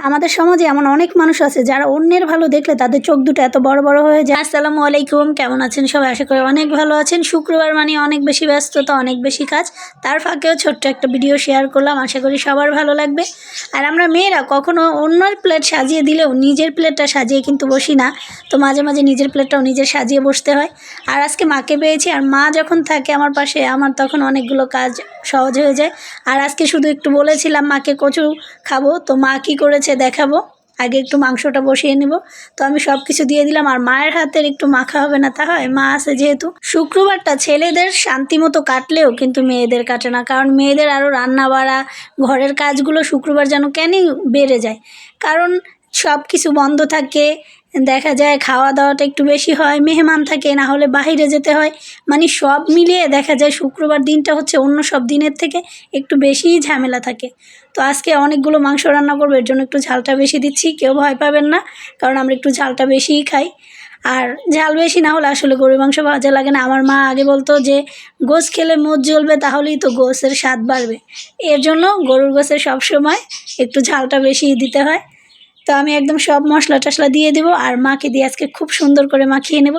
আমাদের সমাজে এমন অনেক মানুষ আছে যারা অন্যের ভালো দেখলে তাদের চোখ দুটো এত বড় বড় হয়ে যায়। আসসালামু আলাইকুম, কেমন আছেন সবাই? আশা করি অনেক ভালো আছেন। শুক্রবার মানে অনেক বেশি ব্যস্ততা, অনেক বেশি কাজ, তার ফাঁকেও ছোট্ট একটা ভিডিও শেয়ার করলাম। আশা করি সবার ভালো লাগবে। আর আমরা মেয়েরা কখনো অন্যের প্লেট সাজিয়ে দিলেও নিজের প্লেটটা সাজিয়ে কিন্তু বসি না। তো মাঝে মাঝে নিজের প্লেটটাও নিজের সাজিয়ে বসতে হয়। আর আজকে মাকে পেয়েছি, আর মা যখন থাকে আমার পাশে আমার তখন অনেকগুলো কাজ সহজ হয়ে যায়। আর আজকে শুধু একটু বলেছিলাম মাকে কচু খাবো, তো মা কী করেছে দেখাবো। আগে একটু মাংসটা বসিয়ে নেব। তো আমি সব কিছু দিয়ে দিলাম। আর মায়ের হাতের একটু মাখা হবে না তা হয়? মা আছে যেহেতু। শুক্রবারটা ছেলেদের শান্তি মতো কাটলেও কিন্তু মেয়েদের কাটে না, কারণ মেয়েদের আরও রান্না বাড়া, ঘরের কাজগুলো শুক্রবার যেন কেনই বেড়ে যায়। কারণ সব কিছু বন্ধ থাকে, দেখা যায় খাওয়া দাওয়াটা একটু বেশি হয়, মেহমান থাকে, না হলে বাইরে যেতে হয়। মানে সব মিলিয়ে দেখা যায় শুক্রবার দিনটা হচ্ছে অন্য সব দিনের থেকে একটু বেশিই ঝামেলা থাকে। তো আজকে অনেকগুলো মাংস রান্না করবো, এর জন্য একটু ঝালটা বেশি দিচ্ছি। কেউ ভয় পাবেন না, কারণ আমরা একটু ঝালটা বেশিই খাই। আর ঝাল বেশি না হলে আসলে গরুর মাংস ভাজা লাগে না। আমার মা আগে বলতো যে গোশ খেলে মোচ জ্বলবে, তাহলেই তো গোশের স্বাদ বাড়বে। এর জন্য গরুর গোশে সবসময় একটু ঝালটা বেশি দিতে হয়। তো আমি একদম সব মশলা টশলা দিয়ে দেবো, আর মাকে দিয়ে আজকে খুব সুন্দর করে মাখিয়ে নেব।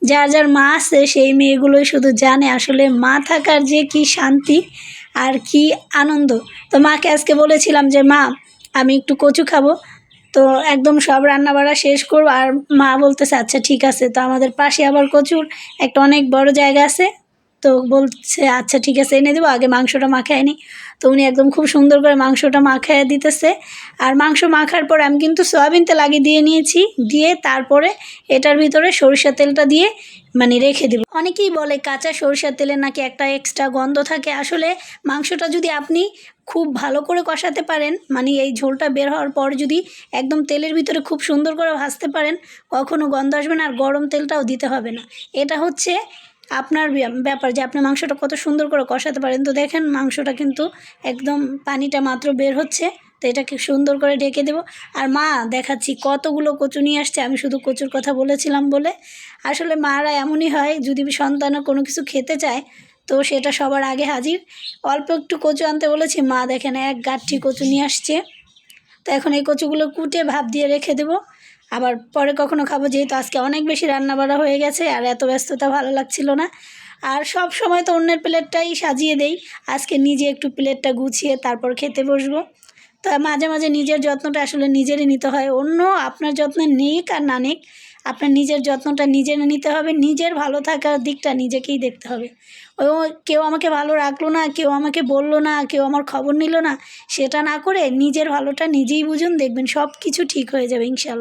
যার যার মা আছে সেই মেয়েগুলোই শুধু জানে আসলে মা থাকার যে কি শান্তি আর কি আনন্দ। তো মাকে আজকে বলেছিলাম যে মা, আমি একটু কচু খাবো। তো একদম সব রান্না বাড়া শেষ করবো, আর মা বলতেছে আচ্ছা ঠিক আছে। তো আমাদের পাশে আবার কচুর একটা অনেক বড় জায়গা আছে, তো বলছে আচ্ছা ঠিক আছে এনে দেবো, আগে মাংসটা মাখায় নি। তো উনি একদম খুব সুন্দর করে মাংসটা মাখায় দিতেছে। আর মাংস মাখার পর আমি কিন্তু সয়াবিন তেল আগে দিয়ে নিয়েছি, দিয়ে তারপরে এটার ভিতরে সরিষার তেলটা দিয়ে মানে রেখে দেব। অনেকেই বলে কাঁচা সরিষার তেলে নাকি একটা এক্সট্রা গন্ধ থাকে। আসলে মাংসটা যদি আপনি খুব ভালো করে কষাতে পারেন, মানে এই ঝোলটা বের হওয়ার পর যদি একদম তেলের ভিতরে খুব সুন্দর করে ভাজতে পারেন, কখনো গন্ধ আসবে না। আর গরম তেলটাও দিতে হবে না। এটা হচ্ছে আপনার ব্যাপার যে আপনি মাংসটা কত সুন্দর করে কষাতে পারেন। তো দেখেন মাংসটা কিন্তু একদম পানিটা মাত্র বের হচ্ছে। তো এটাকে সুন্দর করে ঢেকে দেব। আর মা দেখাচ্ছি কতগুলো কচু নিয়ে আসছে, আমি শুধু কচুর কথা বলেছিলাম বলে। আসলে মারা এমনই হয়, যদি সন্তানও কোনো কিছু খেতে চায় তো সেটা সবার আগে হাজির। অল্প একটু কচু আনতে বলেছি, মা দেখেন এক গাঁঠি কচু নিয়ে আসছে। তো এখন এই কচুগুলো কুটে ভাপ দিয়ে রেখে দেবো, আবার পরে কখনো খাবো। যেহেতু আজকে অনেক বেশি রান্নাবাড়া হয়ে গেছে আর এত ব্যস্ততা ভালো লাগছিল না। আর সব সময় তো অন্যের প্লেটটাই সাজিয়ে দেই, আজকে নিজে একটু প্লেটটা গুছিয়ে তারপর খেতে বসবো। তো মাঝে মাঝে নিজের যত্নটা আসলে নিজেরই নিতে হয়। অন্য আপনার যত্ন নিক আর না নিক, আপনার নিজের যত্নটা নিজের নিতে হবে। নিজের ভালো থাকার দিকটা নিজেকেই দেখতে হবে। ও কেউ আমাকে ভালো রাখলো না, কেউ আমাকে বললো না, কেউ আমার খবর নিল না, সেটা না করে নিজের ভালোটা নিজেই বুঝুন, দেখবেন সব কিছু ঠিক হয়ে যাবে ইনশাল্লাহ।